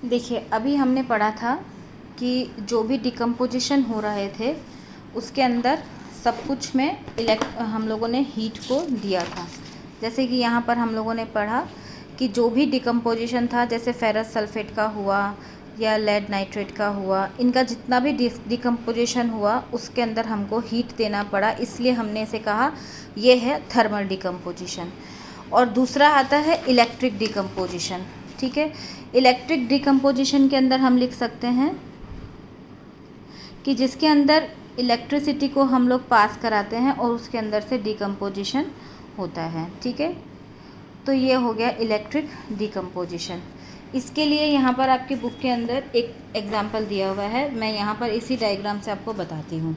देखिए, अभी हमने पढ़ा था कि जो भी डिकम्पोजिशन हो रहे थे उसके अंदर सब कुछ में हम लोगों ने हीट को दिया था। जैसे कि यहाँ पर हम लोगों ने पढ़ा कि जो भी डिकम्पोजिशन था, जैसे फेरस सल्फेट का हुआ या लेड नाइट्रेट का हुआ, इनका जितना भी डिकम्पोजिशन हुआ उसके अंदर हमको हीट देना पड़ा, इसलिए हमने इसे कहा ये है थर्मल डिकम्पोजिशन। और दूसरा आता है इलेक्ट्रिक डिकम्पोजिशन। ठीक है, इलेक्ट्रिक डिकम्पोजिशन के अंदर हम लिख सकते हैं कि जिसके अंदर इलेक्ट्रिसिटी को हम लोग पास कराते हैं और उसके अंदर से डिकम्पोजिशन होता है। ठीक है, तो ये हो गया इलेक्ट्रिक डिकम्पोजिशन। इसके लिए यहाँ पर आपकी बुक के अंदर एक एग्जाम्पल दिया हुआ है, मैं यहाँ पर इसी डायग्राम से आपको बताती हूँ।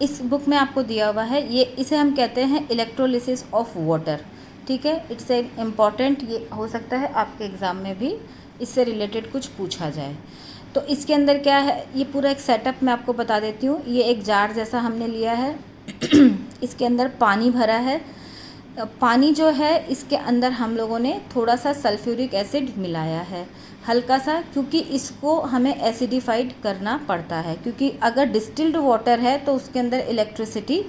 इस बुक में आपको दिया हुआ है, ये इसे हम कहते हैं इलेक्ट्रोलिसिस ऑफ वाटर। ठीक है, इट्स ए इम्पॉर्टेंट, ये हो सकता है आपके एग्ज़ाम में भी इससे रिलेटेड कुछ पूछा जाए। तो इसके अंदर क्या है, ये पूरा एक सेटअप मैं आपको बता देती हूँ। ये एक जार जैसा हमने लिया है इसके अंदर पानी भरा है। पानी जो है इसके अंदर हम लोगों ने थोड़ा सा सल्फ्यूरिक एसिड मिलाया है, हल्का सा, क्योंकि इसको हमें एसिडिफाइड करना पड़ता है, क्योंकि अगर डिस्टिल्ड वाटर है तो उसके अंदर इलेक्ट्रिसिटी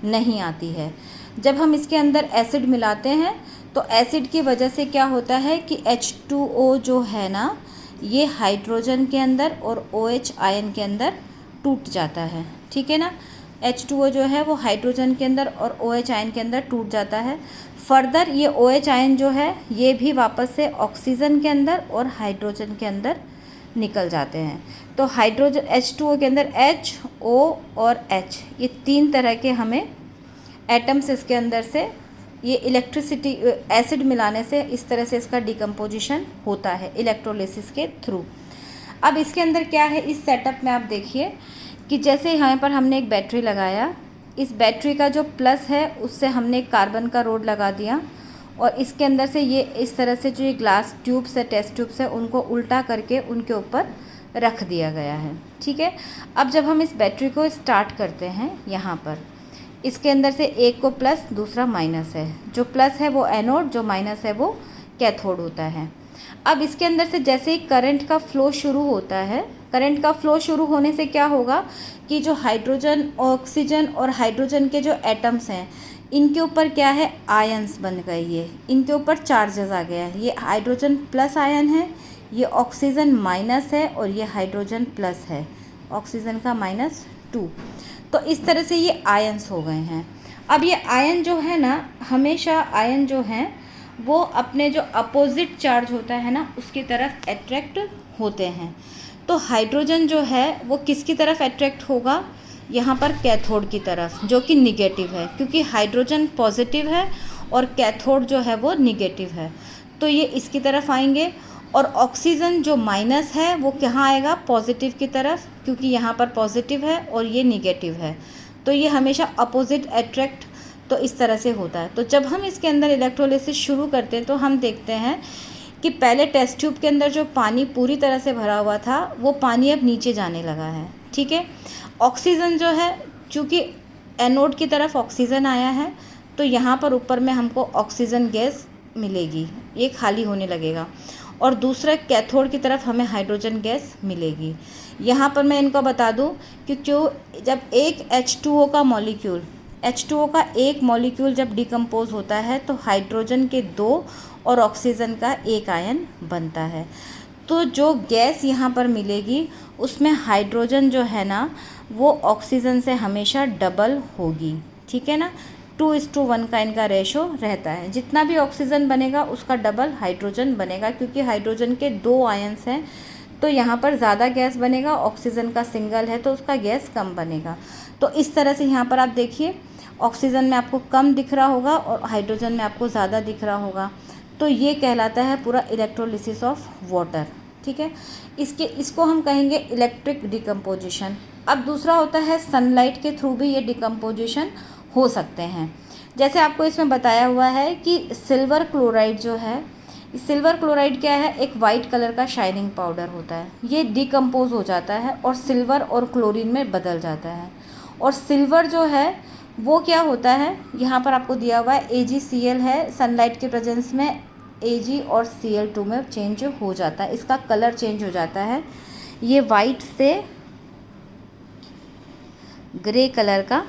नहीं आती है। जब हम इसके अंदर एसिड मिलाते हैं तो एसिड की वजह से क्या होता है कि H2O जो है ना, ये हाइड्रोजन के अंदर और OH आयन के अंदर टूट जाता है। ठीक है ना, H2O जो है वो हाइड्रोजन के अंदर और OH आयन के अंदर टूट जाता है। फर्दर ये OH आयन जो है ये भी वापस से ऑक्सीजन के अंदर और हाइड्रोजन के अंदर निकल जाते हैं। तो हाइड्रोजन H2O के अंदर H, O और H, ये तीन तरह के हमें एटम्स इसके अंदर से, ये इलेक्ट्रिसिटी एसिड मिलाने से इस तरह से इसका डिकम्पोजिशन होता है इलेक्ट्रोलिसिस के थ्रू। अब इसके अंदर क्या है, इस सेटअप में आप देखिए कि जैसे यहाँ पर हमने एक बैटरी लगाया, इस बैटरी का जो प्लस है उससे हमने एक कार्बन का रोड लगा दिया और इसके अंदर से ये इस तरह से जो ये ग्लास ट्यूब्स है, टेस्ट ट्यूब्स है, उनको उल्टा करके उनके ऊपर रख दिया गया है। ठीक है, अब जब हम इस बैटरी को स्टार्ट करते हैं, यहाँ पर इसके अंदर से एक को प्लस दूसरा माइनस है, जो प्लस है वो एनोड, जो माइनस है वो कैथोड होता है। अब इसके अंदर से जैसे ही करंट का फ्लो शुरू होता है, करंट का फ्लो शुरू होने से क्या होगा कि जो हाइड्रोजन, ऑक्सीजन और हाइड्रोजन के जो एटम्स हैं इनके ऊपर क्या है, आयंस बन गए, ये इनके ऊपर चार्जेस आ गया है। ये हाइड्रोजन प्लस आयन है, ये ऑक्सीजन माइनस है और ये हाइड्रोजन प्लस है, ऑक्सीजन का -2। तो इस तरह से ये आयंस हो गए हैं। अब ये आयन जो है ना, हमेशा आयन जो हैं वो अपने जो अपोजिट चार्ज होता है ना उसकी तरफ अट्रैक्ट होते हैं। तो हाइड्रोजन जो है वो किसकी तरफ अट्रैक्ट होगा, यहाँ पर कैथोड की तरफ, जो कि निगेटिव है, क्योंकि हाइड्रोजन पॉजिटिव है और कैथोड जो है वो निगेटिव है, तो ये इसकी तरफ आएंगे। और ऑक्सीजन जो माइनस है वो कहाँ आएगा, पॉजिटिव की तरफ, क्योंकि यहाँ पर पॉजिटिव है और ये निगेटिव है, तो ये हमेशा अपोजिट अट्रैक्ट, तो इस तरह से होता है। तो जब हम इसके अंदर इलेक्ट्रोलिसिस शुरू करते हैं तो हम देखते हैं कि पहले टेस्ट ट्यूब के अंदर जो पानी पूरी तरह से भरा हुआ था वो पानी अब नीचे जाने लगा है। ठीक है, ऑक्सीजन जो है, चूँकि एनोड की तरफ ऑक्सीजन आया है तो यहाँ पर ऊपर में हमको ऑक्सीजन गैस मिलेगी, ये खाली होने लगेगा, और दूसरा कैथोड की तरफ हमें हाइड्रोजन गैस मिलेगी। यहाँ पर मैं इनको बता दूँ कि जब एक H2O का मॉलिक्यूल, H2O का एक मॉलिक्यूल जब डिकम्पोज होता है तो हाइड्रोजन के 2 और ऑक्सीजन का 1 आयन बनता है। तो जो गैस यहाँ पर मिलेगी उसमें हाइड्रोजन जो है ना वो ऑक्सीजन से हमेशा डबल होगी। ठीक है ना, 2:1 का इनका रेशो रहता है, जितना भी ऑक्सीजन बनेगा उसका डबल हाइड्रोजन बनेगा, क्योंकि हाइड्रोजन के 2 आयंस हैं तो यहाँ पर ज़्यादा गैस बनेगा, ऑक्सीजन का सिंगल है तो उसका गैस कम बनेगा। तो इस तरह से यहाँ पर आप देखिए, ऑक्सीजन में आपको कम दिख रहा होगा और हाइड्रोजन में आपको ज़्यादा दिख रहा होगा, तो ये कहलाता है पूरा इलेक्ट्रोलिसिस ऑफ वाटर। ठीक है, इसको हम कहेंगे इलेक्ट्रिक डिकम्पोजिशन। अब दूसरा होता है सनलाइट के थ्रू भी ये डिकम्पोजिशन हो सकते हैं। जैसे आपको इसमें बताया हुआ है कि सिल्वर क्लोराइड जो है, सिल्वर क्लोराइड क्या है, एक वाइट कलर का शाइनिंग पाउडर होता है, ये डिकम्पोज हो जाता है और सिल्वर और क्लोरीन में बदल जाता है। और सिल्वर जो है वो क्या होता है, यहाँ पर आपको दिया हुआ है AgCl है, सनलाइट के प्रेजेंस में Ag और Cl2 में चेंज हो जाता है, इसका कलर चेंज हो जाता है, ये वाइट से ग्रे कलर का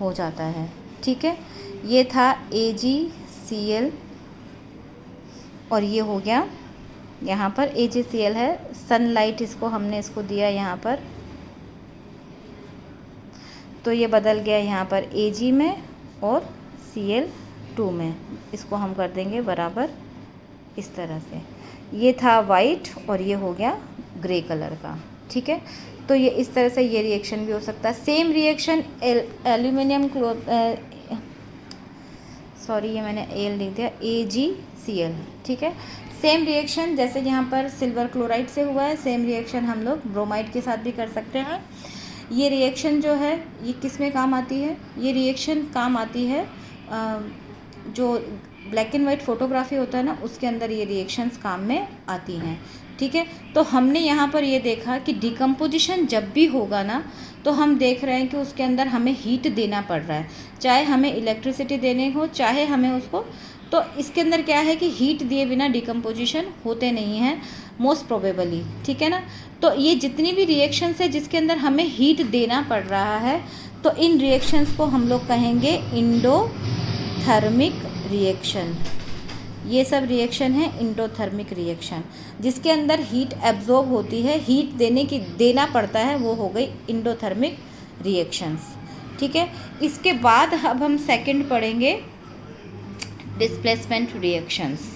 हो जाता है। ठीक है, ये था AgCl और ये हो गया यहाँ पर AgCl है, सनलाइट इसको हमने इसको दिया यहाँ पर, तो ये बदल गया यहाँ पर Ag में और Cl2 में, इसको हम कर देंगे बराबर इस तरह से। ये था वाइट और ये हो गया ग्रे कलर का। ठीक है, तो ये इस तरह से ये रिएक्शन भी हो सकता है। सेम रिएक्शन एल्यूमिनियम ये मैंने एल लिख दिया, AgCl। ठीक है, सेम रिएक्शन जैसे यहाँ पर सिल्वर क्लोराइड से हुआ है, सेम रिएक्शन हम लोग ब्रोमाइड के साथ भी कर सकते हैं। ये रिएक्शन जो है ये किस में काम आती है, ये रिएक्शन काम आती है जो ब्लैक एंड वाइट फोटोग्राफी होता है ना, उसके अंदर ये रिएक्शंस काम में आती हैं। ठीक है, तो हमने यहाँ पर ये देखा कि डिकम्पोजिशन जब भी होगा ना, तो हम देख रहे हैं कि उसके अंदर हमें हीट देना पड़ रहा है, चाहे हमें इलेक्ट्रिसिटी देने हो, चाहे हमें उसको, तो इसके अंदर क्या है कि हीट दिए बिना डिकम्पोजिशन होते नहीं हैं मोस्ट प्रोबेबली। ठीक है ना, तो ये जितनी भी रिएक्शंस है जिसके अंदर हमें हीट देना पड़ रहा है, तो इन रिएक्शंस को हम लोग कहेंगे इंडोथर्मिक रिएक्शन। ये सब रिएक्शन है इंडोथर्मिक रिएक्शन, जिसके अंदर हीट एब्जॉर्ब होती है, हीट देना पड़ता है, वो हो गई इंडोथर्मिक रिएक्शंस। ठीक है, इसके बाद अब हम सेकंड पढ़ेंगे डिस्प्लेसमेंट रिएक्शंस।